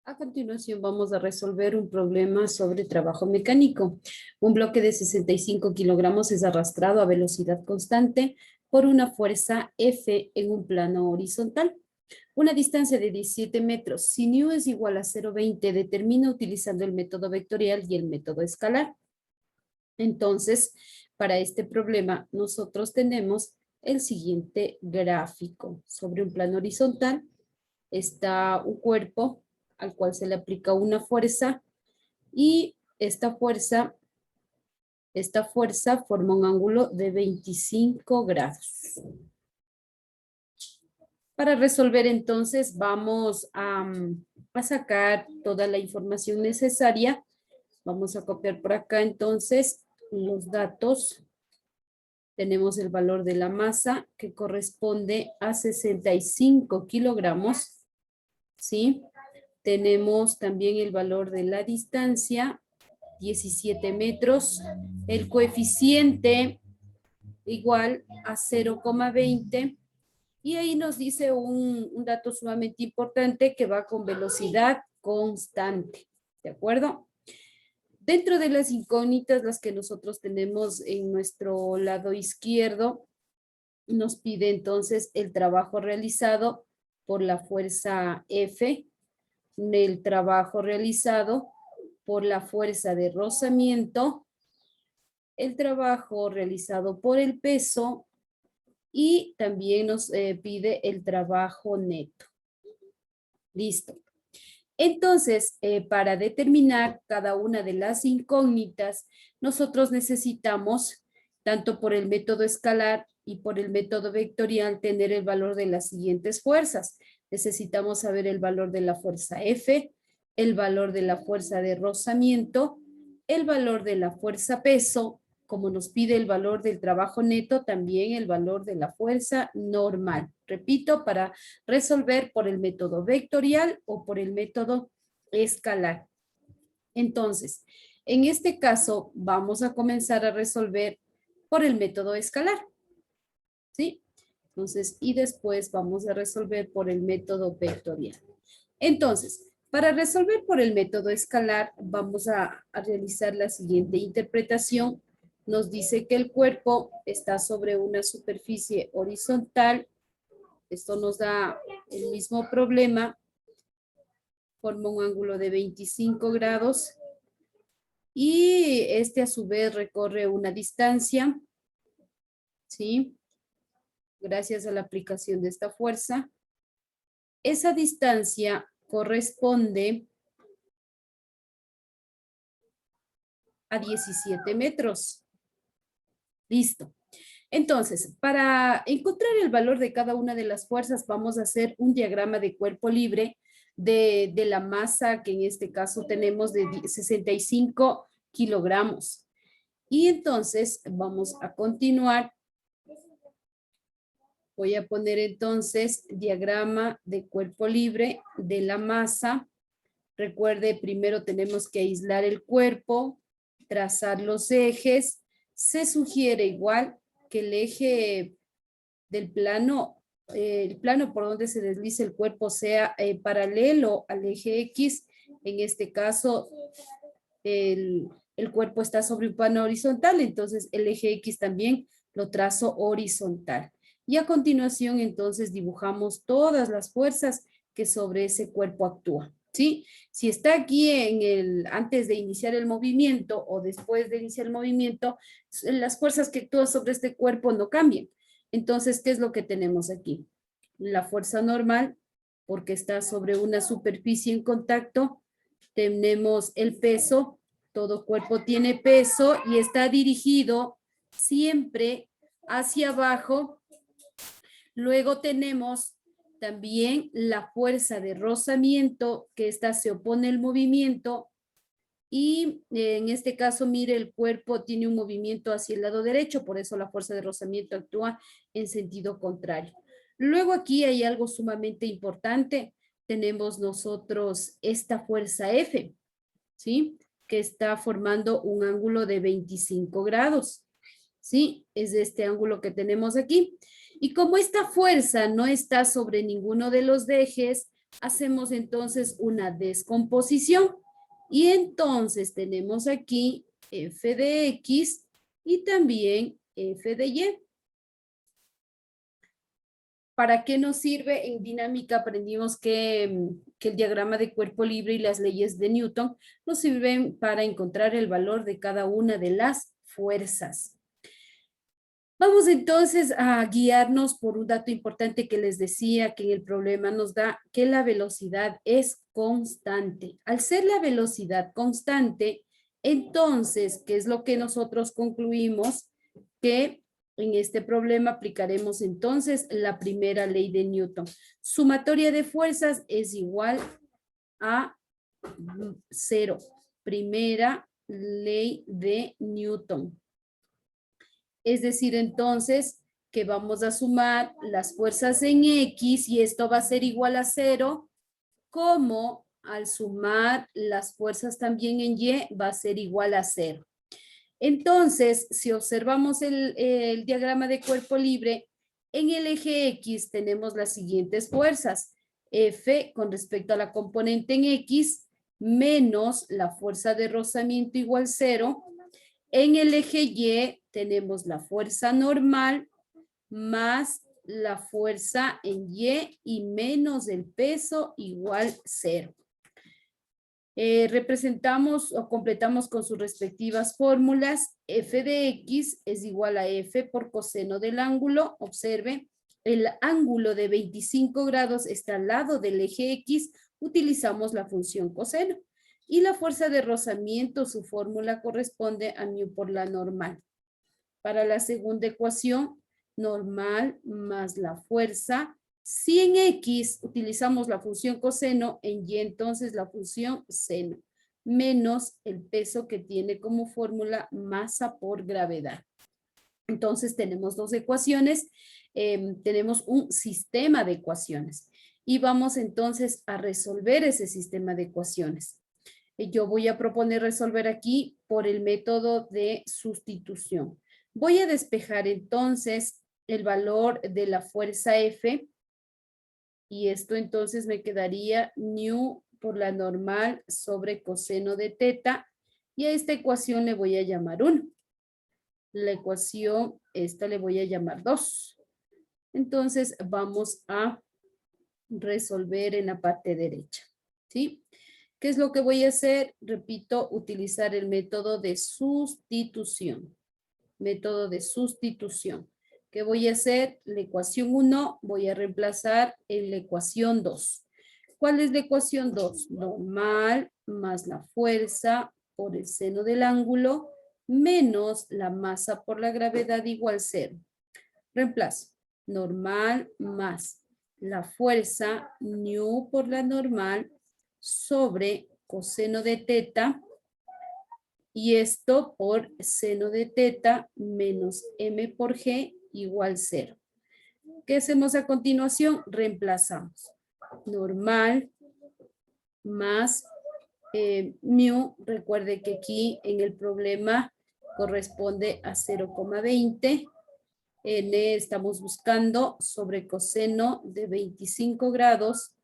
A continuación vamos a resolver un problema sobre trabajo mecánico. Un bloque de 65 kilogramos es arrastrado a velocidad constante por una fuerza F en un plano horizontal. Una distancia de 17 metros. Si nu es igual a 0,20, determina utilizando el método vectorial y el método escalar. Entonces, para este problema, nosotros tenemos el siguiente gráfico. Sobre un plano horizontal está un cuerpo al cual se le aplica una fuerza y esta fuerza forma un ángulo de 25 grados. Para resolver entonces vamos a sacar toda la información necesaria. Vamos a copiar por acá entonces los datos. Tenemos el valor de la masa que corresponde a 65 kilogramos, ¿sí? Tenemos también el valor de la distancia, 17 metros. El coeficiente igual a 0,20. Y ahí nos dice un dato sumamente importante que va con velocidad constante. ¿De acuerdo? Dentro de las incógnitas, las que nosotros tenemos en nuestro lado izquierdo, nos pide entonces el trabajo realizado por la fuerza F, el trabajo realizado por la fuerza de rozamiento, el trabajo realizado por el peso y también nos pide el trabajo neto. Listo. Entonces, para determinar cada una de las incógnitas, nosotros necesitamos, tanto por el método escalar y por el método vectorial, tener el valor de las siguientes fuerzas. Necesitamos saber el valor de la fuerza F, el valor de la fuerza de rozamiento, el valor de la fuerza peso, como nos pide el valor del trabajo neto, también el valor de la fuerza normal. Repito, para resolver por el método vectorial o por el método escalar. Entonces, en este caso, vamos a comenzar a resolver por el método escalar. ¿Sí? Entonces, y después vamos a resolver por el método vectorial. Entonces, para resolver por el método escalar, vamos a realizar la siguiente interpretación. Nos dice que el cuerpo está sobre una superficie horizontal. Esto nos da el mismo problema. Forma un ángulo de 25 grados. Y este a su vez recorre una distancia. ¿Sí? Gracias a la aplicación de esta fuerza. Esa distancia corresponde a 17 metros. Listo. Entonces, para encontrar el valor de cada una de las fuerzas, vamos a hacer un diagrama de cuerpo libre de la masa que en este caso tenemos de 65 kilogramos. Y entonces vamos a continuar. Voy a poner entonces diagrama de cuerpo libre de la masa. Recuerde, primero tenemos que aislar el cuerpo, trazar los ejes. Se sugiere igual que el eje del plano, el plano por donde se desliza el cuerpo sea paralelo al eje X. En este caso, el cuerpo está sobre un plano horizontal, entonces el eje X también lo trazo horizontal. Y a continuación, entonces, dibujamos todas las fuerzas que sobre ese cuerpo actúan. ¿Sí? Si está aquí antes de iniciar el movimiento o después de iniciar el movimiento, las fuerzas que actúan sobre este cuerpo no cambian. Entonces, ¿qué es lo que tenemos aquí? La fuerza normal, porque está sobre una superficie en contacto. Tenemos el peso, todo cuerpo tiene peso y está dirigido siempre hacia abajo. Luego tenemos también la fuerza de rozamiento, que esta se opone al movimiento. Y en este caso, mire, el cuerpo tiene un movimiento hacia el lado derecho, por eso la fuerza de rozamiento actúa en sentido contrario. Luego aquí hay algo sumamente importante. Tenemos nosotros esta fuerza F, ¿sí? Que está formando un ángulo de 25 grados, ¿sí? Es este ángulo que tenemos aquí. Y como esta fuerza no está sobre ninguno de los ejes, hacemos entonces una descomposición. Y entonces tenemos aquí f de x y también f de y. ¿Para qué nos sirve? En dinámica aprendimos que el diagrama de cuerpo libre y las leyes de Newton nos sirven para encontrar el valor de cada una de las fuerzas. Vamos entonces a guiarnos por un dato importante que les decía, que en el problema nos da que la velocidad es constante. Al ser la velocidad constante, entonces, ¿qué es lo que nosotros concluimos? Que en este problema aplicaremos entonces la primera ley de Newton. Sumatoria de fuerzas es igual a 0. Primera ley de Newton. Es decir, entonces, que vamos a sumar las fuerzas en X y esto va a ser igual a 0, como al sumar las fuerzas también en Y va a ser igual a 0. Entonces, si observamos el diagrama de cuerpo libre, en el eje X tenemos las siguientes fuerzas. F con respecto a la componente en X menos la fuerza de rozamiento igual 0. En el eje Y tenemos la fuerza normal más la fuerza en Y menos el peso igual 0. Representamos o completamos con sus respectivas fórmulas. F de X es igual a F por coseno del ángulo. Observe, el ángulo de 25 grados está al lado del eje X. Utilizamos la función coseno. Y la fuerza de rozamiento, su fórmula corresponde a μ por la normal. Para la segunda ecuación, normal más la fuerza. Si en X utilizamos la función coseno, en Y entonces la función seno, menos el peso que tiene como fórmula masa por gravedad. Entonces tenemos dos ecuaciones, tenemos un sistema de ecuaciones y vamos entonces a resolver ese sistema de ecuaciones. Yo voy a proponer resolver aquí por el método de sustitución. Voy a despejar entonces el valor de la fuerza F y esto entonces me quedaría μ por la normal sobre coseno de teta y a esta ecuación le voy a llamar 1. La ecuación, esta le voy a llamar 2. Entonces vamos a resolver en la parte derecha, ¿sí? ¿Qué es lo que voy a hacer? Repito, utilizar el método de sustitución. Método de sustitución. ¿Qué voy a hacer? La ecuación 1 voy a reemplazar en la ecuación 2. ¿Cuál es la ecuación 2? Normal más la fuerza por el seno del ángulo menos la masa por la gravedad igual 0. Reemplazo. Normal más la fuerza μ por la normal sobre coseno de teta y esto por seno de teta menos m por g igual 0. ¿Qué hacemos a continuación? Reemplazamos. Normal más μ, recuerde que aquí en el problema corresponde a 0,20. N estamos buscando sobre coseno de 25 grados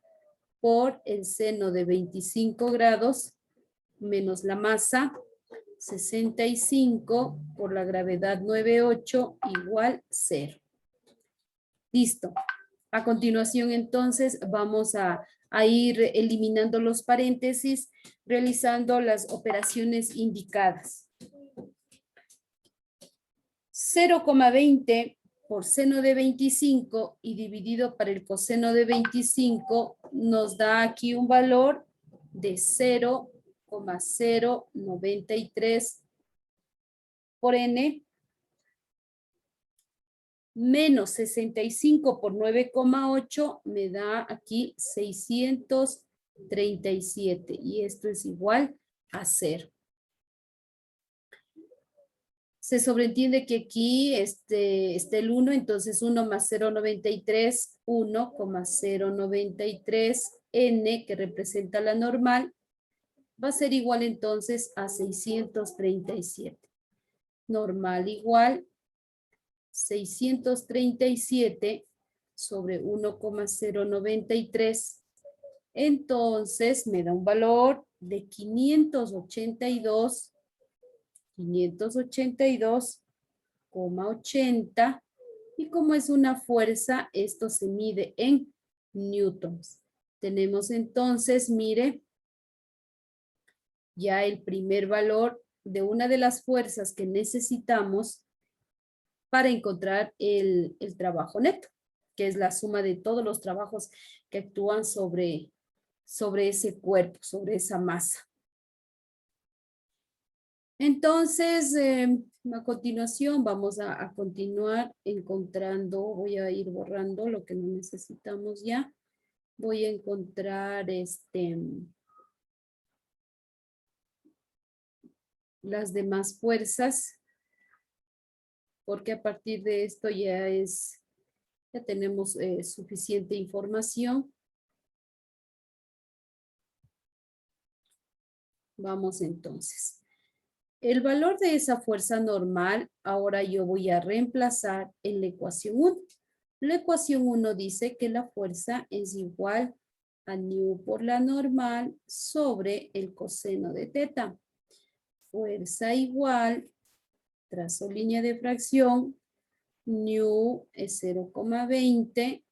por el seno de 25 grados menos la masa 65 por la gravedad 9,8 igual 0. Listo. A continuación entonces vamos a ir eliminando los paréntesis realizando las operaciones indicadas. 0,20 por seno de 25 y dividido por el coseno de 25 nos da aquí un valor de 0,093 por n menos 65 por 9,8 me da aquí 637 y esto es igual a 0. Se sobreentiende que aquí está el 1, entonces 1 más 0,93, 1,093 n, que representa la normal, va a ser igual entonces a 637. Normal igual 637 sobre 1,093 Entonces me da un valor de 582,80 y como es una fuerza, esto se mide en newtons. Tenemos entonces, mire, ya el primer valor de una de las fuerzas que necesitamos para encontrar el trabajo neto, que es la suma de todos los trabajos que actúan sobre ese cuerpo, sobre esa masa. Entonces, a continuación vamos a continuar encontrando, voy a ir borrando lo que no necesitamos ya. Voy a encontrar las demás fuerzas, porque a partir de esto ya tenemos suficiente información. Vamos entonces. El valor de esa fuerza normal, ahora yo voy a reemplazar en la ecuación 1. La ecuación 1 dice que la fuerza es igual a nu por la normal sobre el coseno de teta. Fuerza igual, trazo línea de fracción, nu es 0,20,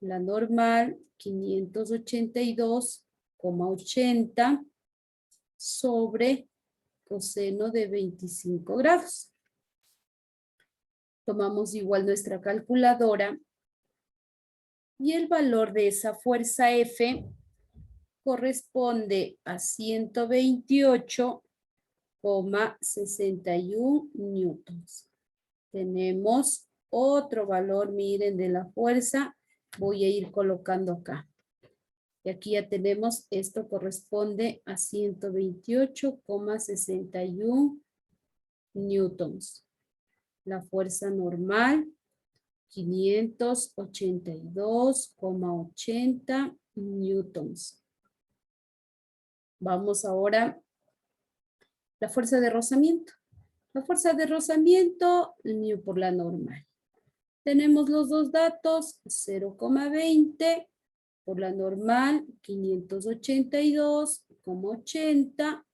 la normal 582,80 sobre coseno de 25 grados. Tomamos igual nuestra calculadora y el valor de esa fuerza F corresponde a 128,61 newtons. Tenemos otro valor, miren, de la fuerza. Voy a ir colocando acá. Y aquí ya tenemos, esto corresponde a 128,61 newtons. La fuerza normal, 582,80 newtons. Vamos ahora, la fuerza de rozamiento. La fuerza de rozamiento, nu por la normal. Tenemos los dos datos, 0,20 por la normal, 582,80.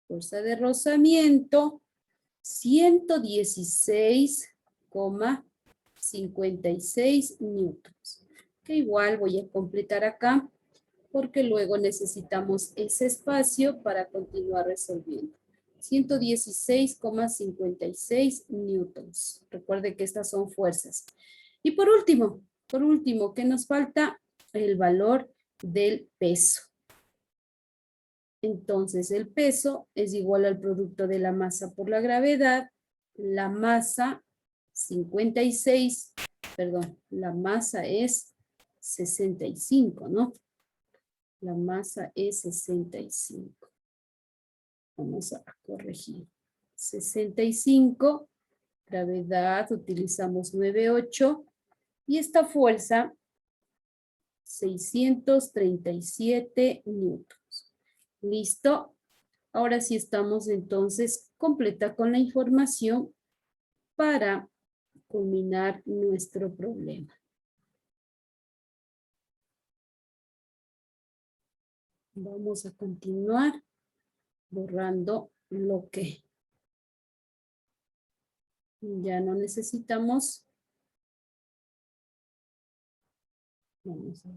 Fuerza de rozamiento, 116,56 newtons. Que igual voy a completar acá porque luego necesitamos ese espacio para continuar resolviendo. 116,56 newtons. Recuerde que estas son fuerzas. Y por último, ¿qué nos falta? El valor del peso. Entonces, el peso es igual al producto de la masa por la gravedad. La masa 56, perdón, la masa es 65, ¿no? La masa es 65. Vamos a corregir. 65, gravedad, utilizamos 9,8. Y esta fuerza, 637 newtons. ¿Listo? Ahora sí estamos entonces completa con la información para culminar nuestro problema. Vamos a continuar borrando lo que ya no necesitamos. Vamos a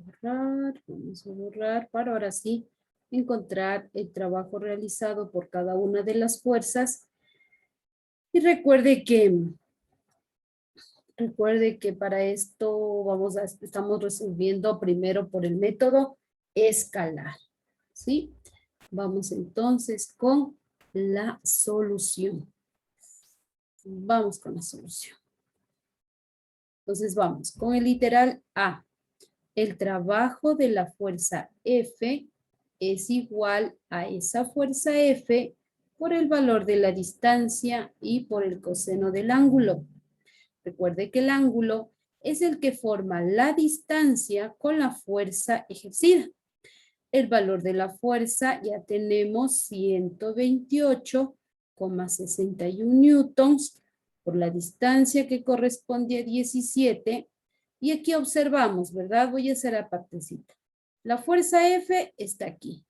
borrar para ahora sí encontrar el trabajo realizado por cada una de las fuerzas. Y recuerde que para esto estamos resolviendo primero por el método escalar. ¿Sí? Vamos entonces con la solución. Vamos con la solución. Entonces vamos con el literal A. El trabajo de la fuerza F es igual a esa fuerza F por el valor de la distancia y por el coseno del ángulo. Recuerde que el ángulo es el que forma la distancia con la fuerza ejercida. El valor de la fuerza ya tenemos 128,61 newtons por la distancia que corresponde a 17. Y aquí observamos, ¿verdad? Voy a hacer la partecita. La fuerza F está aquí.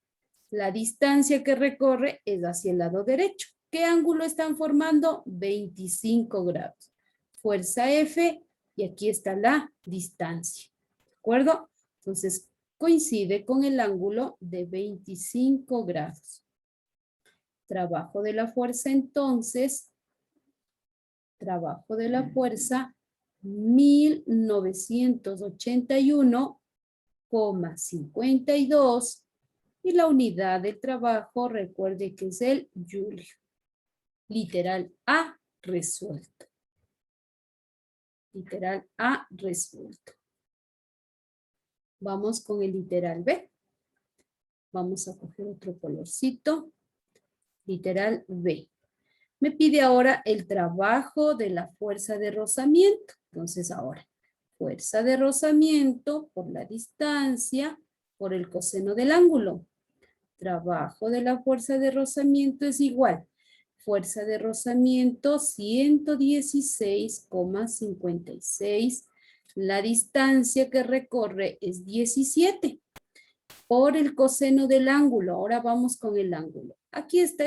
La distancia que recorre es hacia el lado derecho. ¿Qué ángulo están formando? 25 grados. Fuerza F y aquí está la distancia. ¿De acuerdo? Entonces, coincide con el ángulo de 25 grados. Trabajo de la fuerza entonces, trabajo de la fuerza 1981,52 y la unidad de trabajo, recuerde que es el joule. Literal A resuelto. Literal A resuelto. Vamos con el literal B. Vamos a coger otro colorcito. Literal B. Me pide ahora el trabajo de la fuerza de rozamiento. Entonces ahora, fuerza de rozamiento por la distancia, por el coseno del ángulo. Trabajo de la fuerza de rozamiento es igual. Fuerza de rozamiento 116,56. La distancia que recorre es 17. Por el coseno del ángulo. Ahora vamos con el ángulo. Aquí está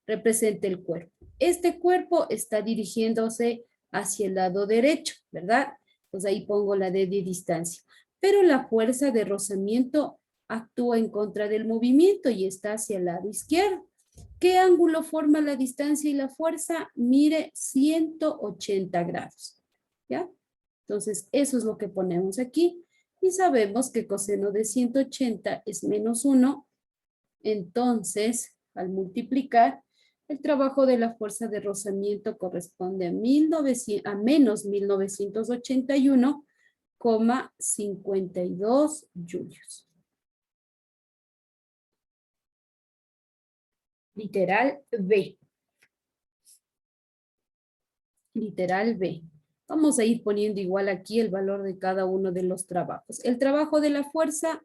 representa el cuerpo. Este cuerpo está dirigiéndose hacia el lado derecho, ¿verdad? Pues ahí pongo la D de distancia. Pero la fuerza de rozamiento actúa en contra del movimiento y está hacia el lado izquierdo. ¿Qué ángulo forma la distancia y la fuerza? Mire, 180 grados. ¿Ya? Entonces, eso es lo que ponemos aquí. Y sabemos que coseno de 180 es menos 1. Entonces, al multiplicar, el trabajo de la fuerza de rozamiento corresponde a menos 1981,52 julios. Literal B. Literal B. Vamos a ir poniendo igual aquí el valor de cada uno de los trabajos. El trabajo de la fuerza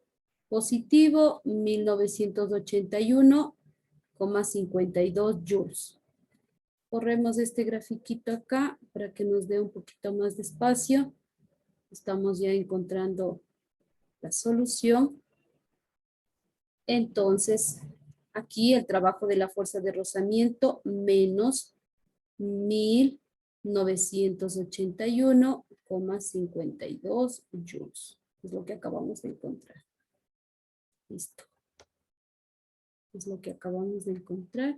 positivo 1981,52 joules. Corremos este grafiquito acá para que nos dé un poquito más de espacio. Estamos ya encontrando la solución. Entonces, aquí el trabajo de la fuerza de rozamiento menos 1981,52 joules. Es lo que acabamos de encontrar. Listo. Es lo que acabamos de encontrar.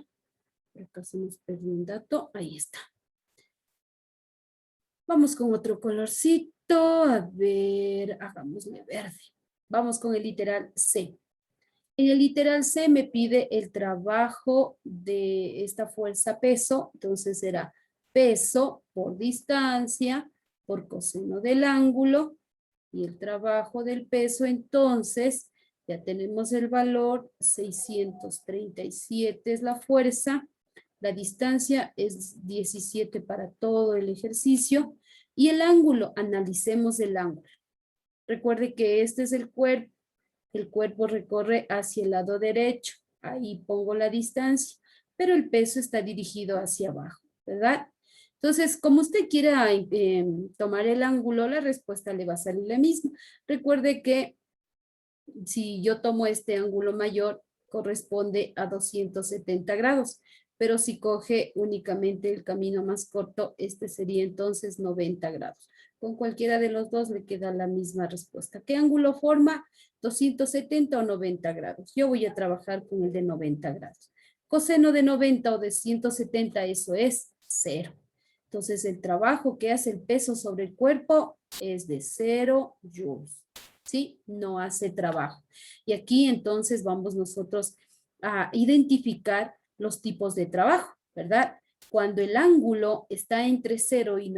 Por acá se nos perdió un dato. Ahí está. Vamos con otro colorcito. A ver, hagámosle verde. Vamos con el literal C. En el literal C me pide el trabajo de esta fuerza peso. Entonces será peso por distancia, por coseno del ángulo. Y el trabajo del peso entonces, ya tenemos el valor, 637 es la fuerza. La distancia es 17 para todo el ejercicio. Y el ángulo, analicemos el ángulo. Recuerde que este es el cuerpo. El cuerpo recorre hacia el lado derecho. Ahí pongo la distancia. Pero el peso está dirigido hacia abajo, ¿verdad? Entonces, como usted quiera tomar el ángulo, la respuesta le va a salir la misma. Recuerde que si yo tomo este ángulo mayor, corresponde a 270 grados. Pero si coge únicamente el camino más corto, este sería entonces 90 grados. Con cualquiera de los dos le queda la misma respuesta. ¿Qué ángulo forma? 270 o 90 grados. Yo voy a trabajar con el de 90 grados. Coseno de 90 o de 170, eso es 0. Entonces el trabajo que hace el peso sobre el cuerpo es de 0 joules. ¿Sí? No hace trabajo. Y aquí entonces vamos nosotros a identificar los tipos de trabajo, ¿verdad? Cuando el ángulo está entre 0 y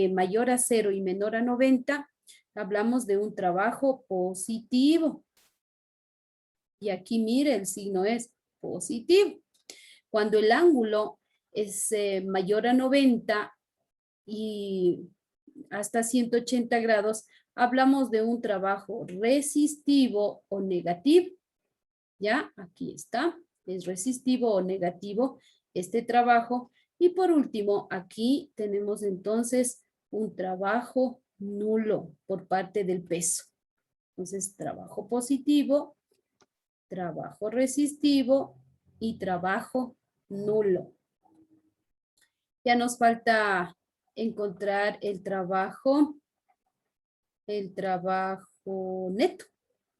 mayor a 0 y menor a 90, hablamos de un trabajo positivo. Y aquí mire, el signo es positivo. Cuando el ángulo es mayor a 90 y hasta 180 grados, hablamos de un trabajo resistivo o negativo. ¿Ya? Aquí está. Es resistivo o negativo este trabajo. Y por último, aquí tenemos entonces un trabajo nulo por parte del peso. Entonces, trabajo positivo, trabajo resistivo y trabajo nulo. Ya nos falta encontrar el trabajo neto,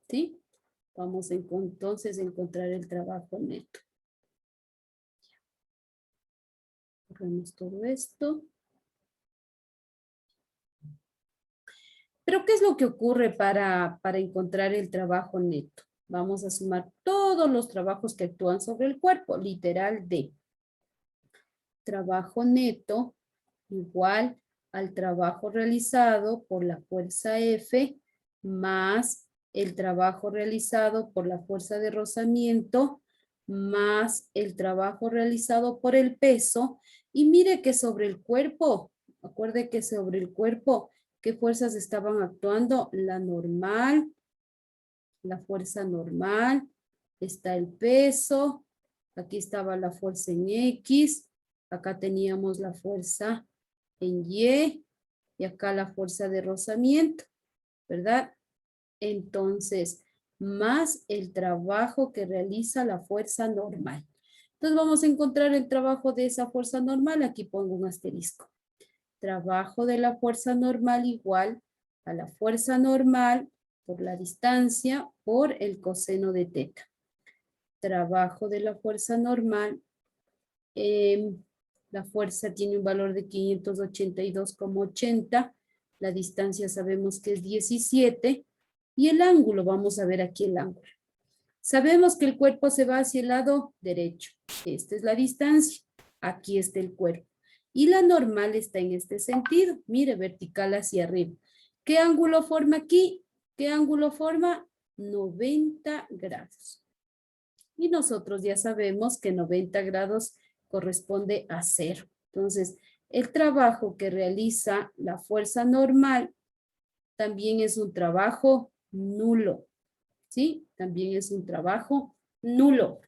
¿sí? Vamos entonces a encontrar el trabajo neto. Borramos todo esto. Pero, ¿qué es lo que ocurre para encontrar el trabajo neto? Vamos a sumar todos los trabajos que actúan sobre el cuerpo, literal de trabajo neto igual al trabajo realizado por la fuerza F más el trabajo realizado por la fuerza de rozamiento más el trabajo realizado por el peso. Y mire que sobre el cuerpo, acuerde que sobre el cuerpo, ¿qué fuerzas estaban actuando? La normal, la fuerza normal, está el peso, aquí estaba la fuerza en X, acá teníamos la fuerza en Y y acá la fuerza de rozamiento, ¿verdad? Entonces, más el trabajo que realiza la fuerza normal. Entonces vamos a encontrar el trabajo de esa fuerza normal, aquí pongo un asterisco. Trabajo de la fuerza normal igual a la fuerza normal por la distancia por el coseno de teta. Trabajo de la fuerza normal, la fuerza tiene un valor de 582,80, la distancia sabemos que es 17, y el ángulo, vamos a ver aquí el ángulo. Sabemos que el cuerpo se va hacia el lado derecho, esta es la distancia, aquí está el cuerpo. Y la normal está en este sentido, mire, vertical hacia arriba. ¿Qué ángulo forma aquí? ¿Qué ángulo forma? 90 grados. Y nosotros ya sabemos que 90 grados corresponde a 0. Entonces, el trabajo que realiza la fuerza normal también es un trabajo nulo. ¿Sí? También es un trabajo nulo.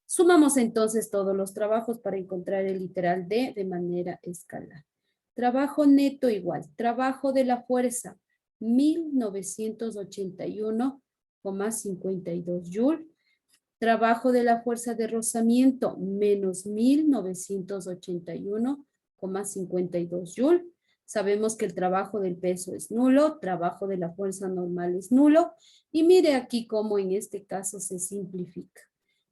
Sumamos entonces todos los trabajos para encontrar el literal de manera escalar. Trabajo neto igual. Trabajo de la fuerza, 1981,52 Joule. Trabajo de la fuerza de rozamiento, menos 1981,52 Joule. Sabemos que el trabajo del peso es nulo, trabajo de la fuerza normal es nulo. Y mire aquí cómo en este caso se simplifica.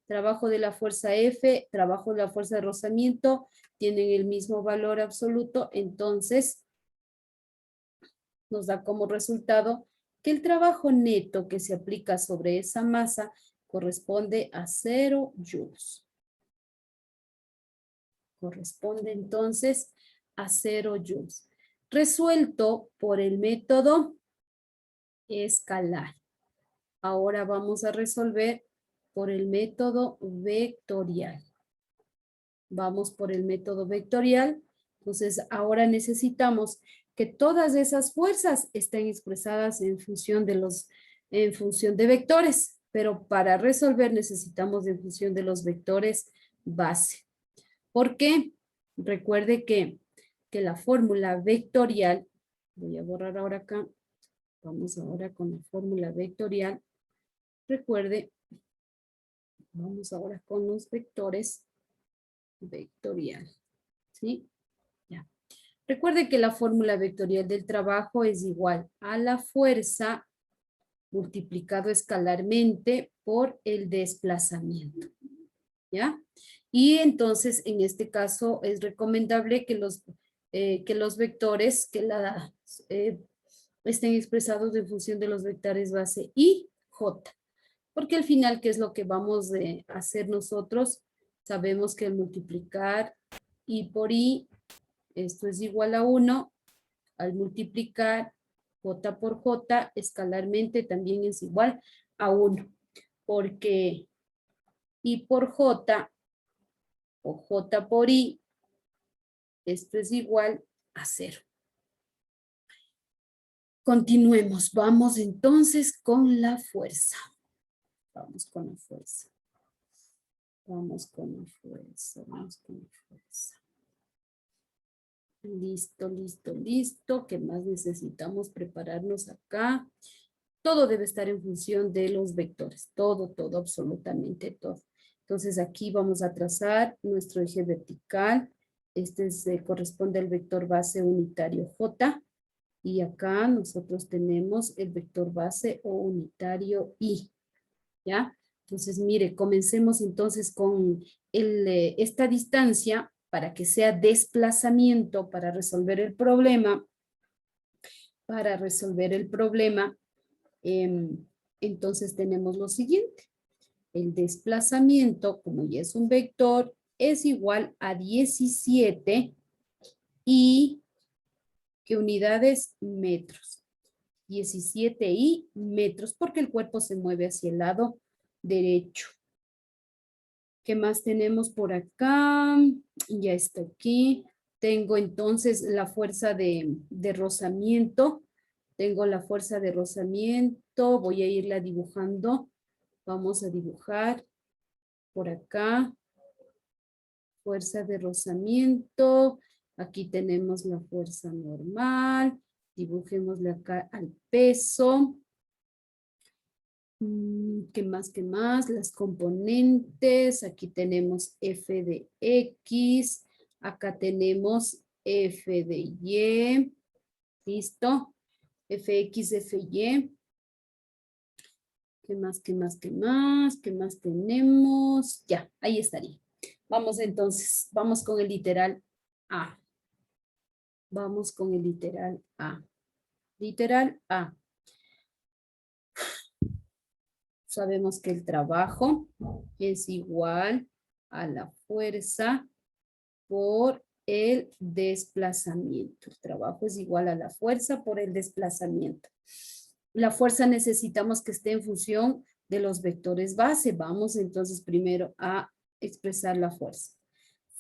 Trabajo de la fuerza F, trabajo de la fuerza de rozamiento, tienen el mismo valor absoluto, entonces nos da como resultado que el trabajo neto que se aplica sobre esa masa corresponde a 0 joules. Corresponde entonces a 0 joules. Resuelto por el método escalar. Ahora vamos a resolver por el método vectorial. Vamos por el método vectorial. Entonces, ahora necesitamos que todas esas fuerzas estén expresadas en función de vectores, pero para resolver necesitamos en función de los vectores base. ¿Por qué? Recuerde que la fórmula vectorial, voy a borrar ahora acá, vamos ahora con la fórmula vectorial. Recuerde, vamos ahora con los vectores vectorial, ¿sí? Ya. Recuerde que la fórmula vectorial del trabajo es igual a la fuerza multiplicado escalarmente por el desplazamiento, ¿ya? Y entonces, en este caso, es recomendable que los vectores estén expresados en función de los vectores base y J. Porque al final, ¿qué es lo que vamos a hacer nosotros? Sabemos que al multiplicar I por I, esto es igual a 1. Al multiplicar J por J, escalarmente también es igual a 1. Porque I por J o J por I, esto es igual a 0. Continuemos. Vamos entonces con la fuerza. Vamos con la fuerza. Vamos con la fuerza. Vamos con la fuerza. Listo, listo, listo. ¿Qué más necesitamos prepararnos acá? Todo debe estar en función de los vectores. Todo, todo, absolutamente todo. Entonces aquí vamos a trazar nuestro eje vertical. Este corresponde al vector base unitario J. Y acá nosotros tenemos el vector base o unitario I. ¿Ya? Entonces, mire, comencemos entonces con esta distancia para que sea desplazamiento para resolver el problema. Para resolver el problema, entonces tenemos lo siguiente. El desplazamiento, como ya es un vector, es igual a 17 y ¿qué unidades? Metros. 17 y metros, porque el cuerpo se mueve hacia el lado derecho. ¿Qué más tenemos por acá? Ya está aquí. Tengo entonces la fuerza de rozamiento. Tengo la fuerza de rozamiento. Voy a irla dibujando. Vamos a dibujar por acá. Fuerza de rozamiento. Aquí tenemos la fuerza normal. Dibujémosle acá al peso. ¿Qué más? ¿Qué más? Las componentes. Aquí tenemos F de X. Acá tenemos F de Y. ¿Listo? Fx, Fy. ¿Qué más? ¿Qué más? ¿Qué más? ¿Qué más tenemos? Ya, ahí estaría. Vamos entonces. Vamos con el literal A. Vamos con el literal A. Literal A. Sabemos que el trabajo es igual a la fuerza por el desplazamiento. El trabajo es igual a la fuerza por el desplazamiento. La fuerza necesitamos que esté en función de los vectores base. Vamos entonces primero a expresar la fuerza.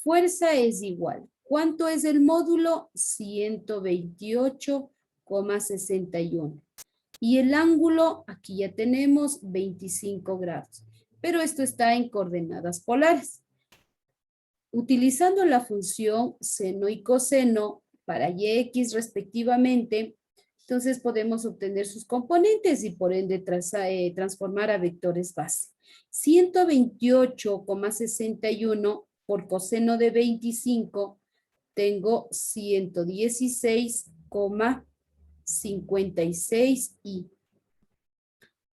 Fuerza es igual. ¿Cuánto es el módulo? 128,61. Y el ángulo, aquí ya tenemos 25 grados. Pero esto está en coordenadas polares. Utilizando la función seno y coseno para y,x respectivamente, entonces podemos obtener sus componentes y por ende transformar a vectores base. 128,61 por coseno de 25, tengo 116,56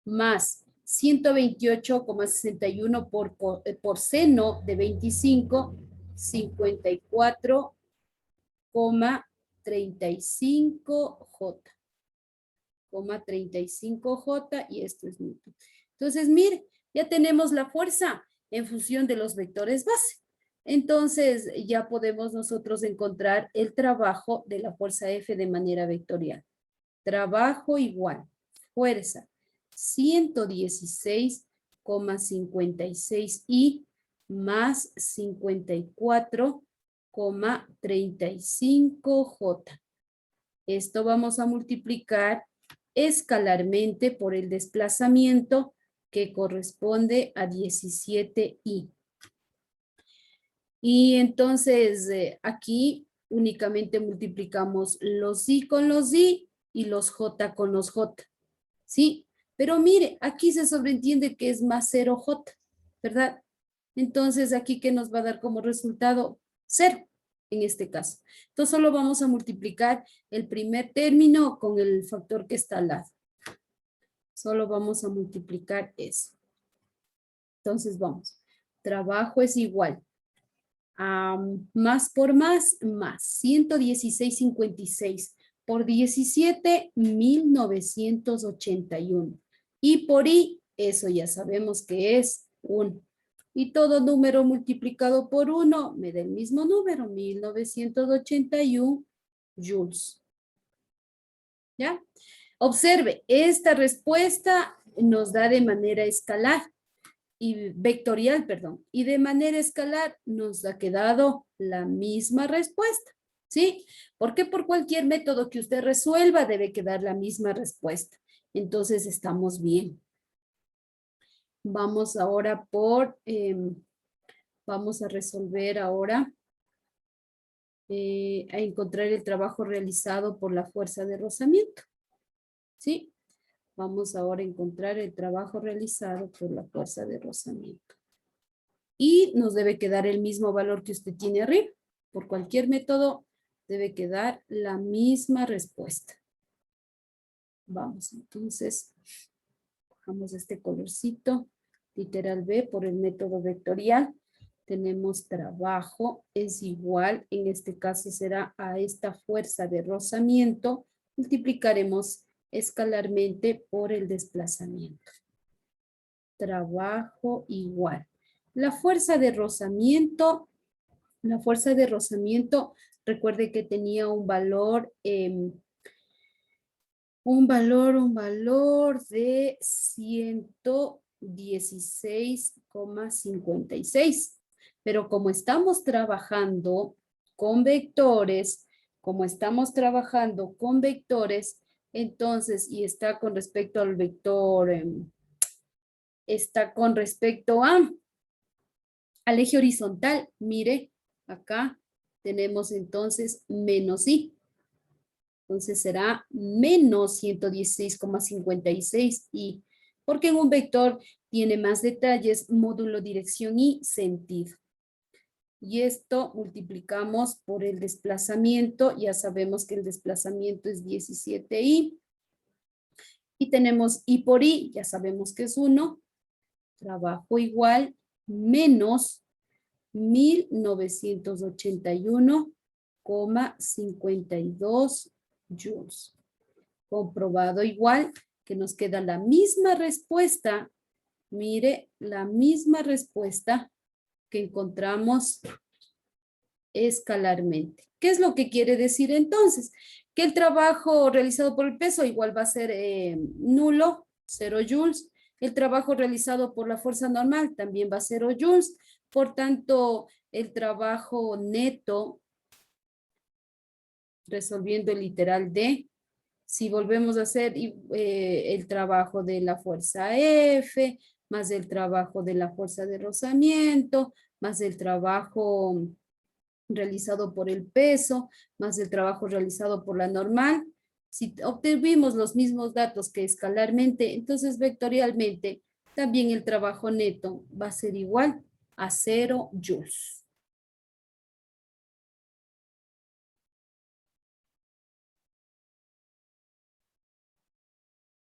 más 128,61 por seno de 25, 54,35J. 35J y esto es Newton. Entonces, mire, ya tenemos la fuerza en función de los vectores base. Entonces, ya podemos nosotros encontrar el trabajo de la fuerza F de manera vectorial. Trabajo igual, fuerza, 116,56 y más 54,35J. Esto vamos a multiplicar escalarmente por el desplazamiento que corresponde a 17i. Y entonces aquí únicamente multiplicamos los i con los i y los j con los j. ¿Sí? Pero mire, aquí se sobreentiende que es más 0j, ¿verdad? Entonces aquí, ¿qué nos va a dar como resultado? 0 en este caso. Entonces solo vamos a multiplicar el primer término con el factor que está al lado. Solo vamos a multiplicar eso. Entonces vamos. Trabajo es igual a más por más, 116,56 por 17, 1981. Y por i, eso ya sabemos que es 1. Y todo número multiplicado por 1 me da el mismo número, 1981 joules. ¿Ya? Observe, esta respuesta nos da de manera escalar y vectorial, perdón, y de manera escalar nos ha quedado la misma respuesta, ¿sí? Porque por cualquier método que usted resuelva debe quedar la misma respuesta. Entonces estamos bien. Vamos ahora vamos a resolver ahora, a encontrar el trabajo realizado por la fuerza de rozamiento, ¿sí? Vamos ahora a encontrar el trabajo realizado por la fuerza de rozamiento. Y nos debe quedar el mismo valor que usted tiene arriba. Por cualquier método debe quedar la misma respuesta. Vamos, entonces, cojamos este colorcito, literal B por el método vectorial. Tenemos trabajo es igual, en este caso será a esta fuerza de rozamiento, multiplicaremos escalarmente por el desplazamiento. Trabajo igual. La fuerza de rozamiento, recuerde que tenía un valor de 116,56. Pero como estamos trabajando con vectores, entonces, y está con respecto al vector, está con respecto al eje horizontal, mire, acá tenemos entonces menos I. Entonces será menos 116,56 y porque en un vector tiene más detalles, módulo, dirección y sentido. Y esto multiplicamos por el desplazamiento, ya sabemos que el desplazamiento es 17i. Y tenemos I por I, ya sabemos que es 1. Trabajo igual menos 1981,52 joules. Comprobado igual que nos queda la misma respuesta. Mire, la misma respuesta que encontramos escalarmente. ¿Qué es lo que quiere decir entonces? Que el trabajo realizado por el peso igual va a ser nulo, 0 joules. El trabajo realizado por la fuerza normal también va a ser 0 joules. Por tanto, el trabajo neto, resolviendo el literal D, si volvemos a hacer el trabajo de la fuerza F, más el trabajo de la fuerza de rozamiento, más el trabajo realizado por el peso, más el trabajo realizado por la normal, si obtuvimos los mismos datos que escalarmente, entonces vectorialmente también el trabajo neto va a ser igual a 0 joules.